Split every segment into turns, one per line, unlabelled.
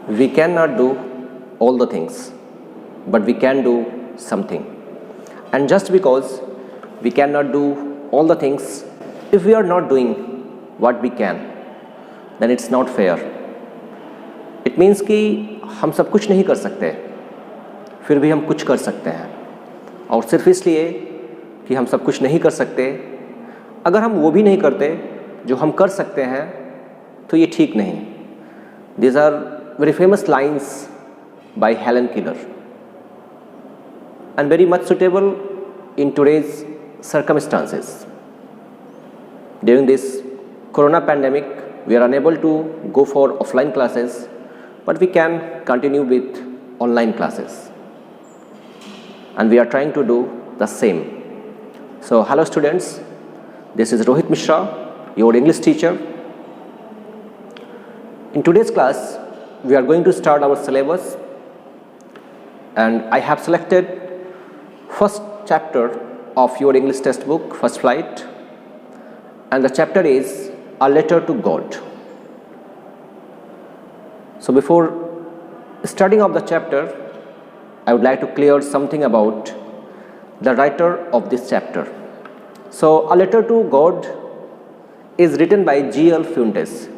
We cannot do all the things, but we can do something. And just because we cannot do all the things, if we are not doing what we can, then it's not fair. It means कि हम सब कुछ नहीं कर सकते, फिर भी हम कुछ कर सकते हैं, और सिर्फ इसलिए कि हम सब कुछ नहीं कर सकते, अगर हम वो भी नहीं करते जो हम कर सकते हैं, तो ये ठीक नहीं. These are very famous lines by Helen Keller and very much suitable in today's circumstances. During this corona pandemic, we are unable to go for offline classes, but we can continue with online classes, and we are trying to do the same. So hello students, this is Rohit Mishra, your English teacher. In today's class, we are going to start our syllabus, and I have selected first chapter of your English textbook, First Flight, and the chapter is A Letter to God. So before starting of the chapter, I would like to clear something about the writer of this chapter. So A Letter to God is written by G.L. Fuentes.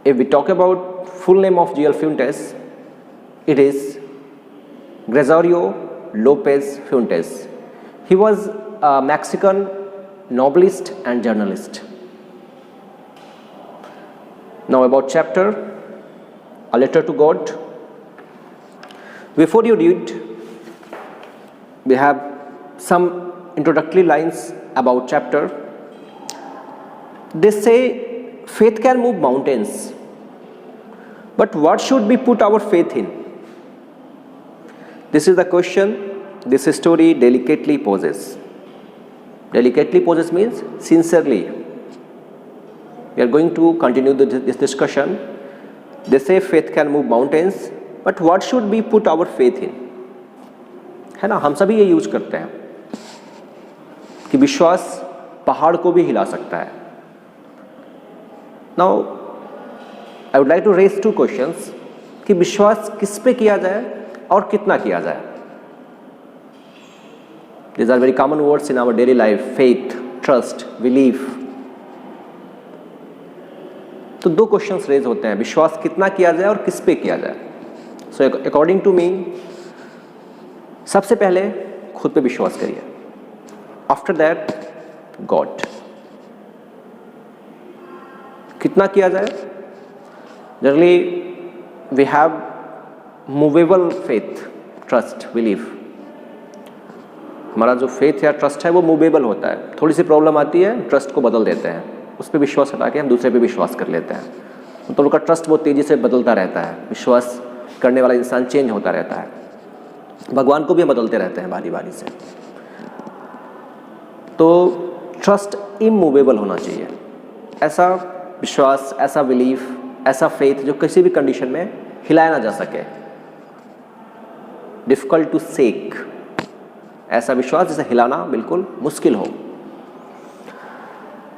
If we talk about full name of G.L. Fuentes, it is Gregorio Lopez Fuentes. He was a Mexican novelist and journalist. Now about chapter A Letter to God. Before you read, we have some introductory lines about chapter. They say faith can move mountains, but what should we put our faith in? This is the question this story delicately poses. Delicately poses means sincerely. We are going to continue this discussion. They say faith can move mountains, but what should we put our faith in? है ना, हम सभी ये use करते हैं कि विश्वास पहाड़ को भी हिला सकता है. Now, I would like to raise two questions कि विश्वास किस पे किया जाए और कितना किया जाए. These are very common words in our daily life: faith, trust, belief. तो दो क्वेश्चंस रेज होते हैं, विश्वास कितना किया जाए और किस पे किया जाए. सो अकॉर्डिंग टू मी, सबसे पहले खुद पे विश्वास करिए. After that God. कितना किया जाए? Generally we have movable faith, trust, belief. हमारा जो फेथ या ट्रस्ट है वो मूवेबल होता है. थोड़ी सी प्रॉब्लम आती है, ट्रस्ट को बदल देते हैं, उस पर विश्वास हटा के हम दूसरे पे विश्वास कर लेते हैं. तो उनका ट्रस्ट बहुत तेज़ी से बदलता रहता है. विश्वास करने वाला इंसान चेंज होता रहता है. भगवान को भी हम बदलते रहते हैं बारी बारी से. तो ट्रस्ट इमूवेबल होना चाहिए. ऐसा विश्वास, ऐसा बिलीफ, ऐसा फेथ जो किसी भी कंडीशन में हिलाया ना जा सके. Difficult to shake. ऐसा विश्वास जिसे हिलाना बिल्कुल मुश्किल हो.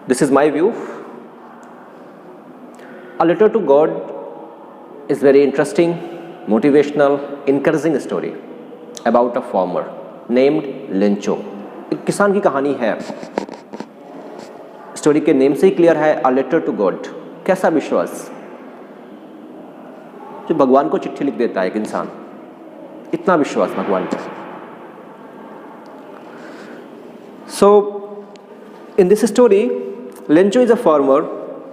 This is my view. A Letter to God is very interesting, motivational, encouraging story about a farmer named Lencho. एक किसान की कहानी है. स्टोरी के नेम से ही क्लियर है, A Letter to God. कैसा विश्वास, जो भगवान को चिट्ठी लिख देता है एक इंसान. इतना विश्वास भगवान पर. So in this story, Lencho is a farmer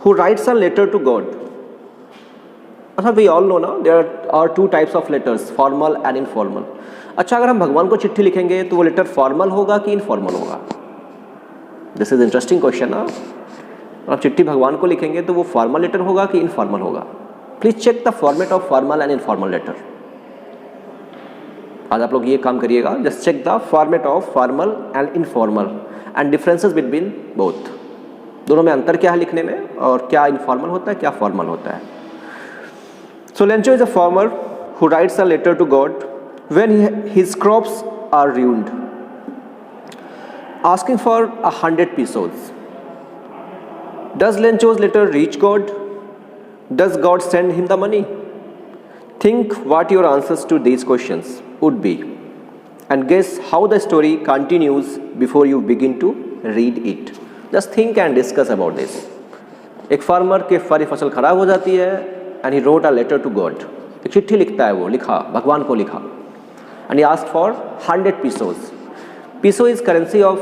who writes a letter to God. अच्छा, we all know ना, there are two types of letters, formal and informal. अच्छा, अगर हम भगवान को चिट्ठी लिखेंगे तो वो लेटर फॉर्मल होगा कि इनफॉर्मल होगा? दिस इज इंटरेस्टिंग क्वेश्चन ना. आप चिट्ठी भगवान को लिखेंगे तो वो फॉर्मल लेटर होगा कि इनफॉर्मल होगा? Please check the format of formal and informal letter. आज आप लोग ये काम करिएगा, just check the format of formal and informal and differences between both. दोनों में अंतर क्या है लिखने में, और क्या इनफॉर्मल होता है, क्या फॉर्मल होता है. So Lencho is a farmer who writes a letter to God when his crops are ruined, asking for 100 pesos. Does Lencho's letter reach God? Does God send him the money? Think what your answers to these questions would be and guess how the story continues before you begin to read it. Just think and discuss about this. एक farmer के सारी फसल खराब हो जाती है and he wrote a letter to God. एक चिट्ठी लिखता है, वो लिखा, भगवान को लिखा, and he asked for 100 pesos. Peso is currency of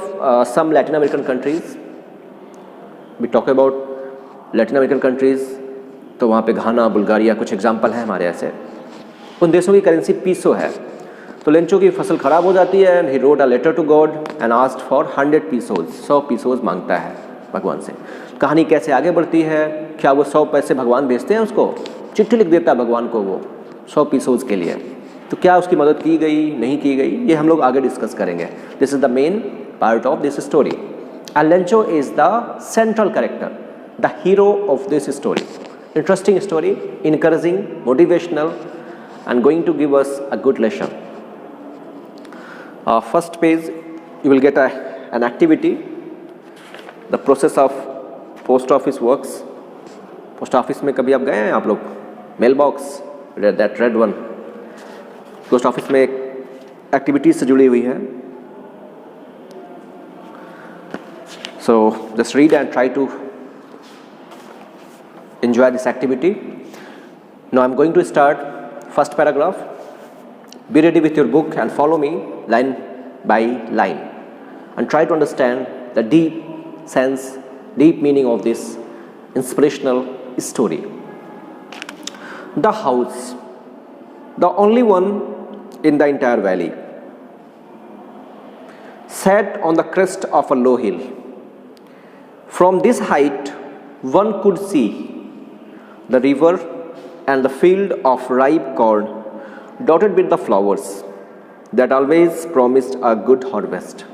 some Latin American countries. We talk about Latin American countries, तो वहाँ पे घाना, बुल्गारिया कुछ एग्जाम्पल हैं हमारे ऐसे. उन देशों की करेंसी पीसो है. तो लेंचो की फसल खराब हो जाती है and he wrote a letter to God and asked for 100 pesos. 100 pesos मांगता है भगवान से. कहानी कैसे आगे बढ़ती है, क्या वो 100 पैसे भगवान भेजते हैं उसको, चिट्ठी लिख देता है भगवान को वो 100 pesos के लिए. तो क्या उसकी मदद की गई, नहीं की गई, ये हम लोग आगे डिस्कस करेंगे. This is the main part of this story. And Lencho is the central character, the hero of this story. Interesting story, encouraging, motivational and going to give us a good lesson. First page you will get an activity, the process of post office works. Post office में कभी आप गए हैं आप लोग? Mail box, that red one. Post office में एक activities से जुड़ी हुई है. So just read and try to enjoy this activity. Now I am going to start first paragraph. Be ready with your book and follow me line by line and try to understand the deep sense, deep meaning of this inspirational story. The house, the only one in the entire valley, sat on the crest of a low hill. From this height, one could see the river and the field of ripe corn dotted with the flowers that always promised a good harvest.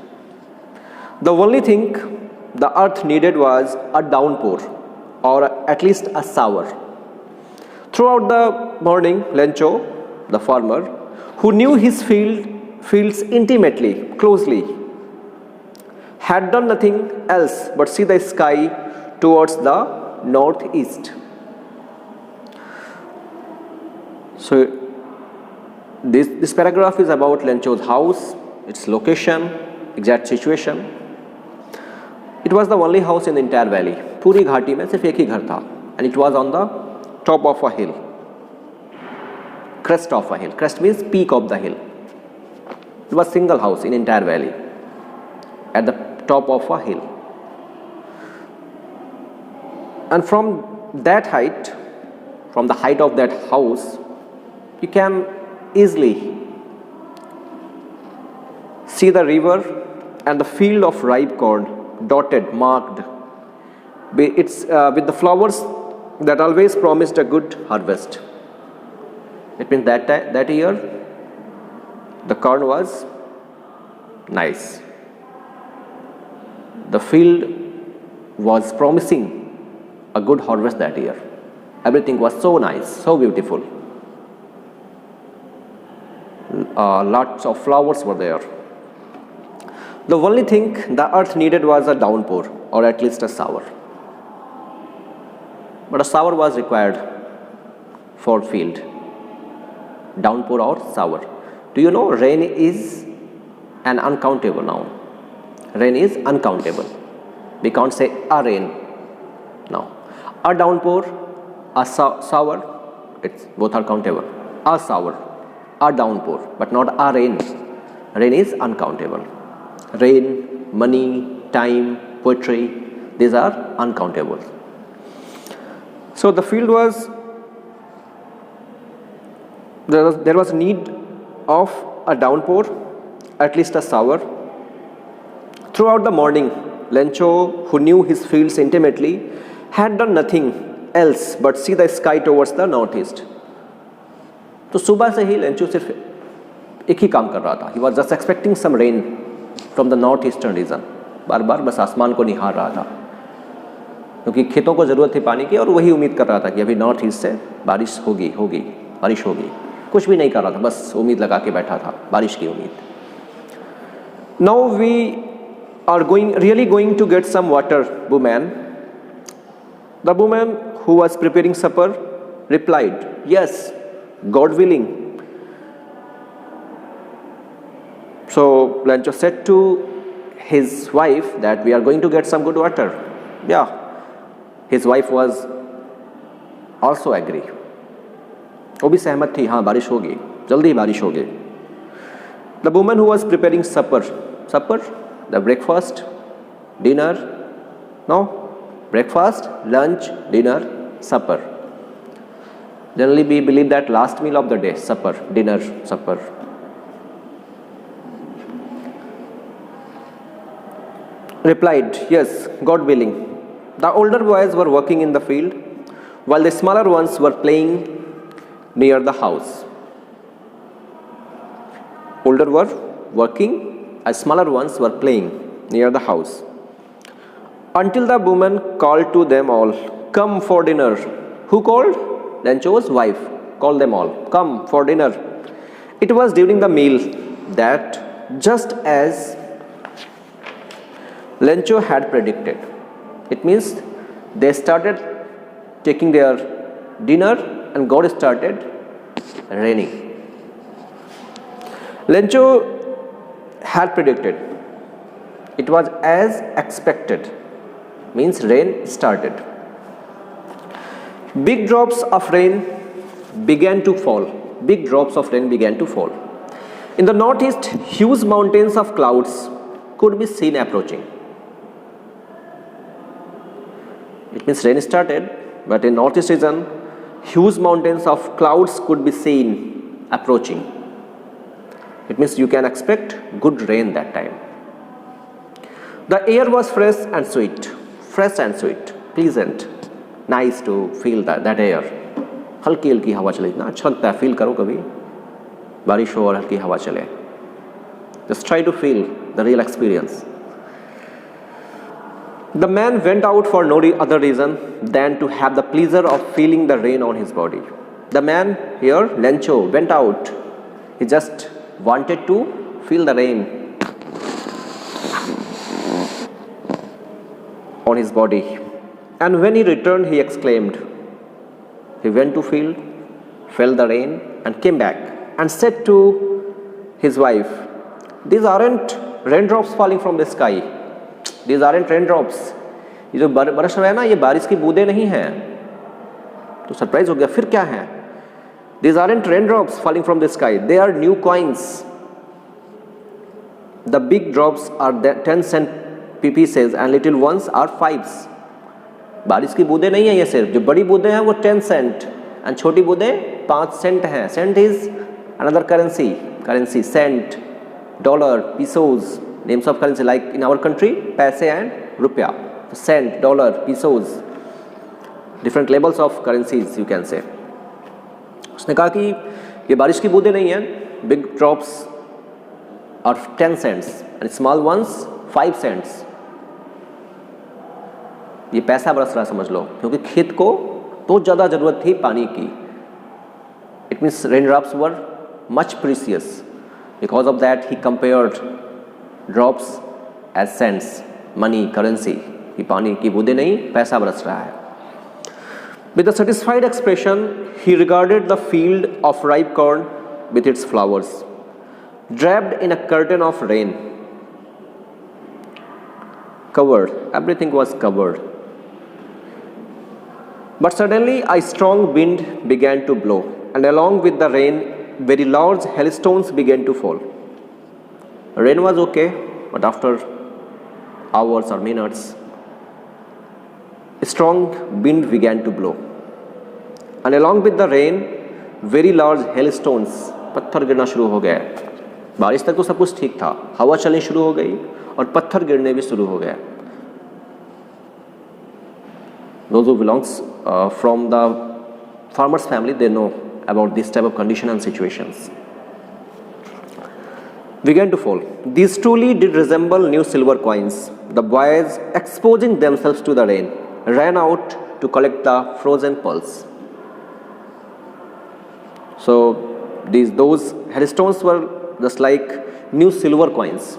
The only thing the earth needed was a downpour, or at least a shower. Throughout the morning, Lencho, the farmer, who knew his fields intimately, closely, had done nothing else but see the sky towards the northeast. So this paragraph is about Lencho's house, its location, exact situation. It was the only house in the entire valley. पूरी घाटी में सिर्फ एक ही घर था. And it was on the top of a hill. Crest of a hill. Crest means peak of the hill. It was single house in entire valley at the top of a hill. And from that height, from the height of that house, you can easily see the river and the field of ripe corn dotted, marked with the flowers that always promised a good harvest. It means that year the corn was nice. The field was promising a good harvest that year. Everything was so nice, so beautiful. Lots of flowers were there. The only thing the earth needed was a downpour, or at least a shower. But a shower was required for field. Downpour or shower. Do you know rain is an uncountable noun? Rain is uncountable. We can't say a rain. No. A downpour, a shower, both are countable. A shower, a downpour, but not a rain. Rain is uncountable. Rain, money, time, poetry, these are uncountable. So the field was, there was need of a downpour, at least a shower. Throughout the morning, Lencho, who knew his fields intimately, had done nothing else but see the sky towards the northeast. तो सुबह से ही Lencho सिर्फ एक ही काम कर रहा था. He was just expecting some rain from the northeastern region. बार बार बस आसमान को निहार रहा था, क्योंकि खेतों को ज़रूरत थी पानी की, और वही उम्मीद कर रहा था कि अभी नॉर्थ ईस्ट से बारिश होगी, बारिश होगी. कुछ भी नहीं कर रहा था, बस उम्मीद लगा के बैठा था, बारिश की उम्मीद. Now we are really going to get some water, Bowman. The woman who was preparing supper replied, "Yes, God willing. So Lencho said to his wife that we are going to get some good water. Yeah, his wife was also agree. वो भी सहमत थी, हाँ बारिश होगी, जल्दी बारिश होगी. The woman who was preparing supper, the breakfast, dinner, no, breakfast, lunch, dinner, supper. Generally we believe that last meal of the day, supper, dinner, supper. Replied, yes, God willing. The older boys were working in the field, while the smaller ones were playing near the house. Older were working, and smaller ones were playing near the house. Until the woman called to them all, come for dinner. Who called? Lencho's wife called them all, come for dinner. It was during the meal that, just as Lencho had predicted, it means they started taking their dinner and God started raining. Lencho had predicted. It was as expected, means rain started. Big drops of rain began to fall. Big drops of rain began to fall. In the northeast, huge mountains of clouds could be seen approaching. It means rain started, but in northeast region, huge mountains of clouds could be seen approaching. It means you can expect good rain that time. The air was fresh and sweet, pleasant, nice to feel that air. हल्की हल्की हवा चले, इतना अच्छा लगता है, feel करो कभी बारिश हो और हल्की हवा चले. Just try to feel the real experience. The man went out for no other reason than to have the pleasure of feeling the rain on his body. The man here, Lencho, went out. He just wanted to feel the rain on his body. And when he returned, he exclaimed. He went to field, felt the rain, and came back and said to his wife, these aren't raindrops falling from the sky. These aren't raindrops. ये जो बरस रहा है ना, ये बारिश की बूंदें नहीं हैं. तो सरप्राइज हो गया, फिर क्या है? These aren't raindrops falling from the sky. They are new coins. The big drops are the 10-cent pieces and little ones are 5s. बारिश की बूंदें नहीं है ये सिर्फ, जो बड़ी बूंदें हैं वो 10 सेंट एंड छोटी बूंदें 5 सेंट हैं. Cent is another currency, cent, dollar, pesos, names of currency like in our country paise and rupaya. Cent, dollar, pesos, different levels of currencies you can say. उसने कहा कि ये बारिश की बूंदें नहीं हैं, big drops are 10 cents and small ones 5 cents. ये पैसा बरस रहा समझ लो, क्योंकि खेत को बहुत ज़्यादा ज़रूरत थी पानी की. It means rain drops were much precious. Because of that he compared drops as cents, money, currency. कि पानी की बूंदें नहीं, पैसा बरस रहा है. With a satisfied expression, he regarded the field of ripe corn with its flowers, draped in a curtain of rain. Covered, everything was covered. But suddenly a strong wind began to blow, and along with the rain, very large hailstones began to fall. Rain was okay, but after hours or minutes, a strong wind began to blow. And along with the rain, very large hailstones, पत्थर गिरना शुरू हो गए. बारिश तक तो सब कुछ ठीक था, हवा चलनी शुरू हो गई और पत्थर गिरने भी शुरू हो गए. Those who belongs from the farmer's family, they know about this type of condition and situations. Began to fall. These truly did resemble new silver coins. The boys, exposing themselves to the rain, ran out to collect the frozen pearls. So those hailstones were just like new silver coins.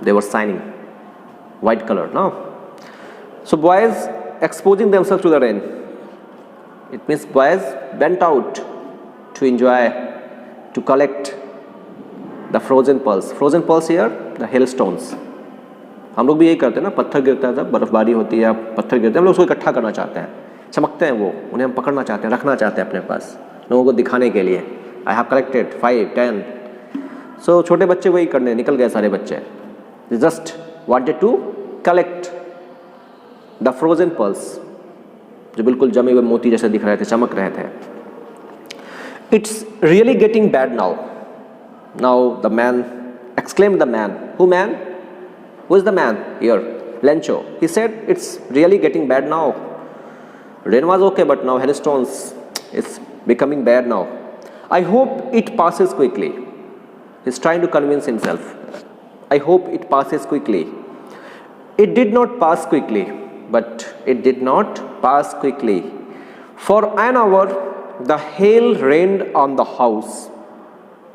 They were shining, white color. No. So boys exposing themselves to the rain, It means boys went out to enjoy, to collect the frozen pearls. Frozen pearls here, the hailstones. हम लोग भी यही करते हैं ना, पत्थर गिरता है जब बर्फबारी होती है या पत्थर गिरते हैं, हम लोग उसको इकट्ठा करना चाहते हैं, चमकते हैं वो, उन्हें हम पकड़ना चाहते हैं, रखना चाहते हैं अपने पास, लोगों को दिखाने के लिए. I have collected 5, 10. सो छोटे बच्चे वही करने निकल गए सारे बच्चे. Just wanted to collect the frozen pearls, जो बिल्कुल जमे हुए मोती जैसे दिख रहे थे, चमक रहे थे. It's really getting bad now. Now the man exclaimed the man. Who man? Who is the man here? Lencho. He said, it's really getting bad now. Rain was okay, but now hailstones is becoming bad now. I hope it passes quickly. He's trying to convince himself. I hope it passes quickly. It did not pass quickly, but it did not pass quickly. For an hour, the hail rained on the house,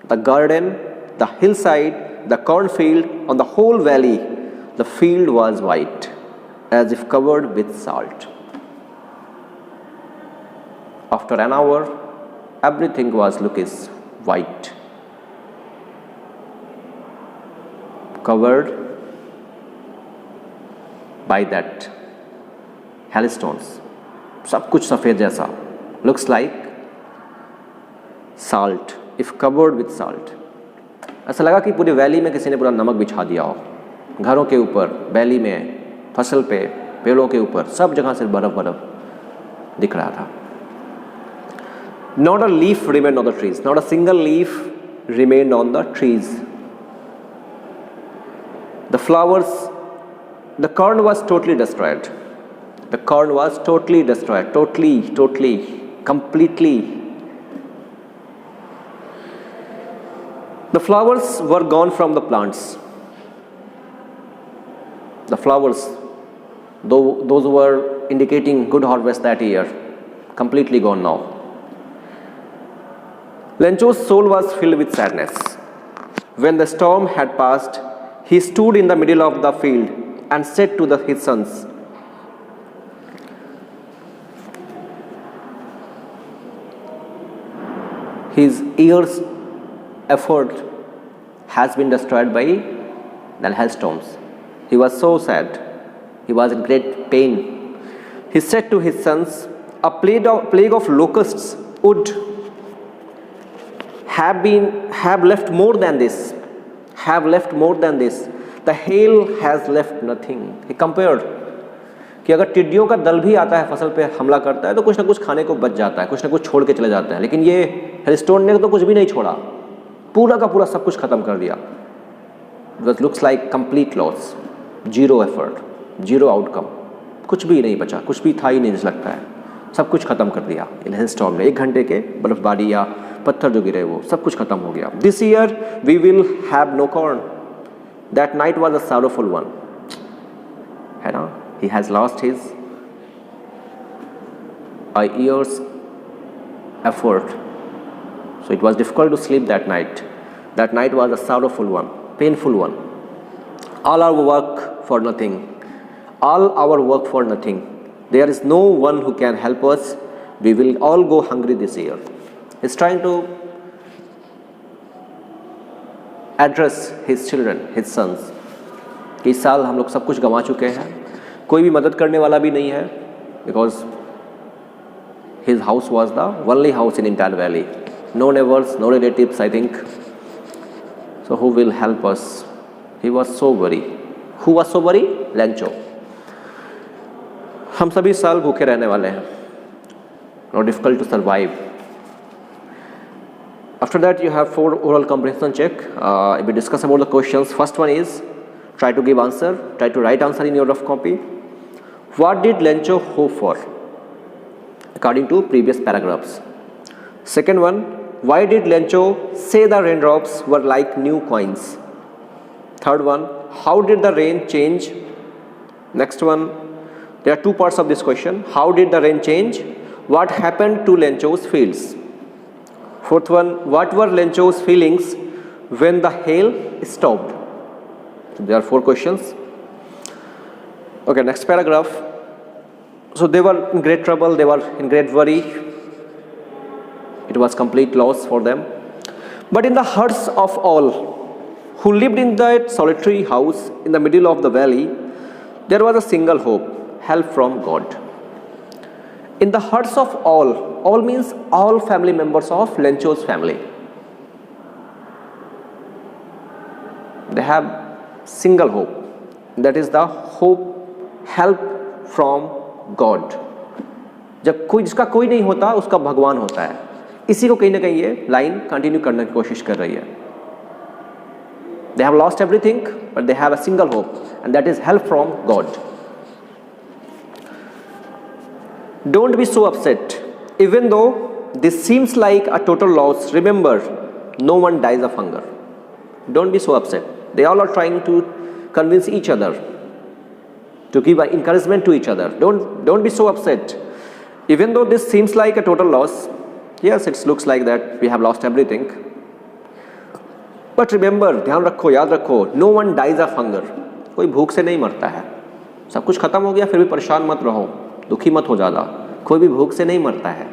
the garden, the hillside, the cornfield, on the whole valley. The field was white, as if covered with salt. After an hour, everything was looking white, covered by that hailstones. सब कुछ सफ़ेद जैसा, looks like salt, if covered with salt. ऐसा लगा कि पूरी valley में किसी ने पूरा नमक बिछा दिया हो, घरों के ऊपर, वैली में, फसल पे, पेड़ों के ऊपर, सब जगह से बर्फ बर्फ दिख रहा था. Not a leaf remained on the trees. Not a single leaf remained on the trees. The flowers, the corn was totally destroyed. The corn was totally destroyed. Totally, completely. The flowers were gone from the plants. The flowers, those were indicating good harvest that year, completely gone now. Lencho's soul was filled with sadness. When the storm had passed, he stood in the middle of the field and said to his sons, his year's effort has been destroyed by the hailstones. He was so sad. He was in great pain. He said to his sons, a plague of locusts would have left more than this. The hail has left nothing. He compared कि अगर टिड्डियों का दल भी आता है फसल पे हमला करता है तो कुछ ना कुछ खाने को बच जाता है, कुछ ना कुछ छोड़ के चले जाते हैं, लेकिन ये हेलस्टोन ने तो कुछ भी नहीं छोड़ा, पूरा का पूरा सब कुछ खत्म कर दिया. It looks like complete loss, zero effort, zero outcome, कुछ भी नहीं बचा, कुछ भी था ही नहीं जैसा लगता है, सब कुछ खत्म कर दिया इन हेलस्टॉर्म ने. 1 घंटे के बर्फबारी या पत्थर जो गिरे वो सब कुछ खत्म हो गया. This year we will have no corn. That night was a sorrowful one, है ना. He has lost his a year's effort, so it was difficult to sleep that night. That night was a sorrowful one, painful one. All our work for nothing. There is no one who can help us. We will all go hungry this year. He's trying to address his children, his sons. इस साल हम लोग सब कुछ गंवा चुके हैं, कोई भी मदद करने वाला भी नहीं है, because his house was the only house in entire valley. No neighbors, no relatives, I think. So who will help us? He was so worried. Who was so worried? Lencho. हम सभी साल भूखे रहने वाले हैं. Not difficult to survive. After that you have 4 oral comprehension check. We discuss about the questions. First one is try to give answer. Try to write answer in your rough copy. What did Lencho hope for? According to previous paragraphs. Second one, why did Lencho say the raindrops were like new coins? Third one, how did the rain change? Next one, there are 2 parts of this question. How did the rain change? What happened to Lencho's fields? Fourth one, what were Lencho's feelings when the hail stopped? So there are 4 questions. Okay, next paragraph. So they were in great trouble, they were in great worry. It was complete loss for them. But in the hearts of all who lived in that solitary house in the middle of the valley, there was a single hope: help from God. In the hearts of all means all family members of Lencho's family. They have single hope. That is the hope, help from God. जब कोई जिसका कोई नहीं होता उसका भगवान होता है. इसी को कहीं ना कहीं ये लाइन कंटिन्यू करने की कोशिश कर रही है. They have lost everything, but they have a single hope, and that is help from God. Don't be so upset. Even though this seems like a total loss, remember, no one dies of hunger. Don't be so upset. They all are trying to convince each other, to give an encouragement to each other. Don't be so upset. Even though this seems like a total loss, yes, it looks like that we have lost everything. But remember, ध्यान रखो, याद रखो, no one dies of hunger. कोई भूख से नहीं मरता है. सब कुछ खत्म हो गया फिर भी परेशान मत रहो, दुखी मत हो ज़्यादा. कोई भी भूख से नहीं मरता है.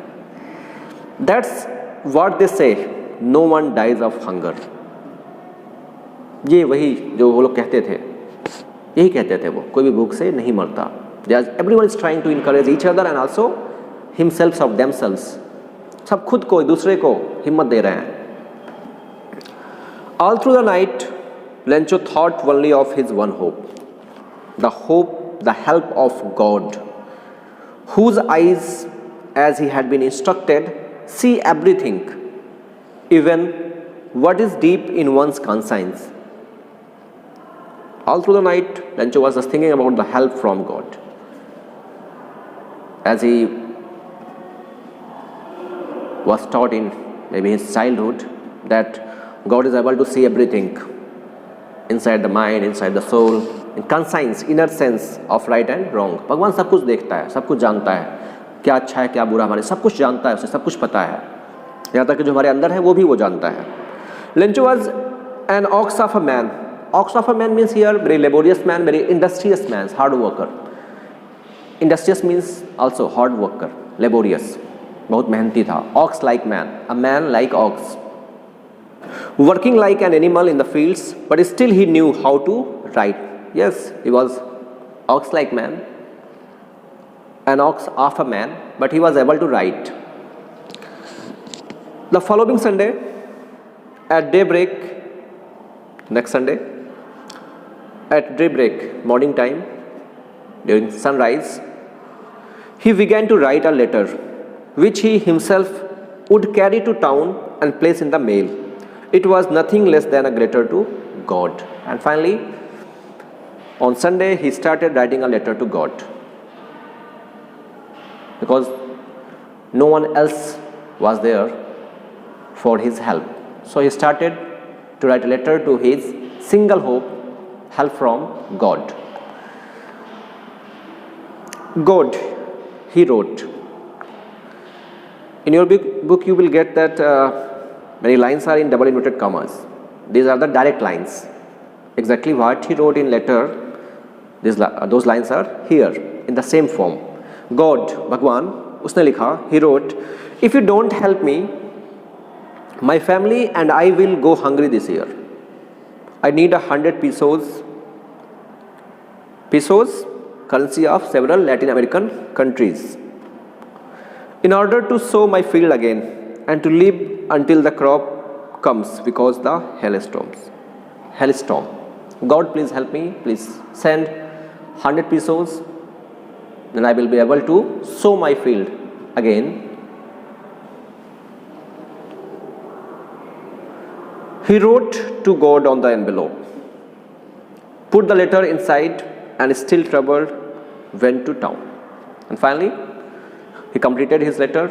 That's what they say. No one dies of hunger. ये वही जो वो लोग कहते थे, यही कहते थे वो, कोई भी भूख से नहीं मरता. Everyone is trying to encourage each other and also himself of themselves. सब खुद को, दूसरे को हिम्मत दे रहे हैं. All through the night, Lencho thought only of his one hope, the help of God, whose eyes, as he had been instructed, see everything, even what is deep in one's conscience. All through the night, Lencho was just thinking about the help from God. As he was taught in maybe his childhood that God is able to see everything inside the mind, inside the soul, in conscience, inner sense of right and wrong. भगवान सब कुछ देखता है, सब कुछ जानता है, क्या अच्छा है क्या बुरा, हमारे सब कुछ जानता है, उसे सब कुछ पता है. यहाँ तक कि जो हमारे अंदर है वो भी वो जानता है. Lencho was an ox of a man. Ox of a man means here very laborious man, very industrious man, hard worker. Industrious means also hard worker, laborious, बहुत मेहनती था. Ox like man, a man like ox. Working like an animal in the fields, but still he knew how to write. Yes, he was ox like man, an ox of a man, but he was able to write. The following Sunday, at daybreak, next Sunday, at daybreak, morning time, during sunrise, he began to write a letter, which he himself would carry to town and place in the mail. It was nothing less than a letter to God. And finally, on Sunday, he started writing a letter to God, because no one else was there for his help. So he started to write a letter to his single hope, help from God. God, he wrote. In your book you will get that many lines are in double inverted commas. These are the direct lines. Exactly what he wrote in letter, those lines are here in the same form. God, Bhagwan, उसने लिखा, he wrote, if you don't help me, my family and I will go hungry this year. I need 100 pesos. Pesos, currency of several Latin American countries, in order to sow my field again and to live until the crop comes, because the hailstorm. God, please help me. Please send 100 pesos. Then I will be able to sow my field again. He wrote to God on the envelope, put the letter inside, and still troubled, went to town. And finally, he completed his letter,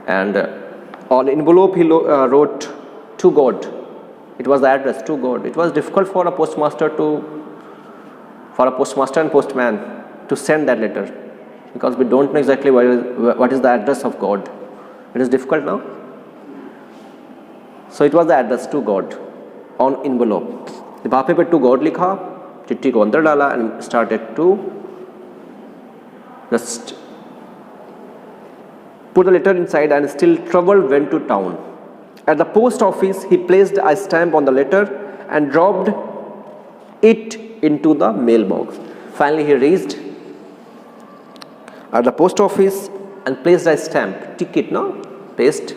and on envelope he wrote to God. It was the address to God. It was difficult for a postmaster and postman to send that letter, because we don't know exactly what is the address of God. It is difficult now. So it was the address to God on envelope. लिफाफे पे to God लिखा, चिट्ठी को अंदर डाला and started to Just put the letter inside and still troubled went to town. At the post office, he placed a stamp on the letter and dropped it into the mailbox. Finally, he reached at the post office and placed a stamp, ticket, no? Paste,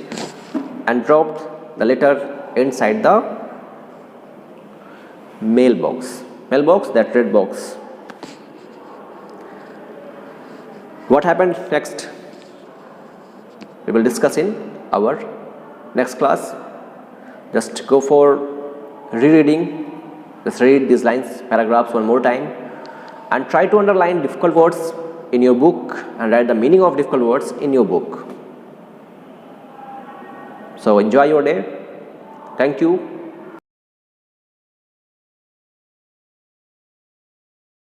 and dropped the letter inside the mailbox. Mailbox, that red box. What happened next? We will discuss in our next class. Just go for rereading. Just read these lines, paragraphs one more time, and try to underline difficult words in your book and write the meaning of difficult words in your book. So enjoy your day. Thank you.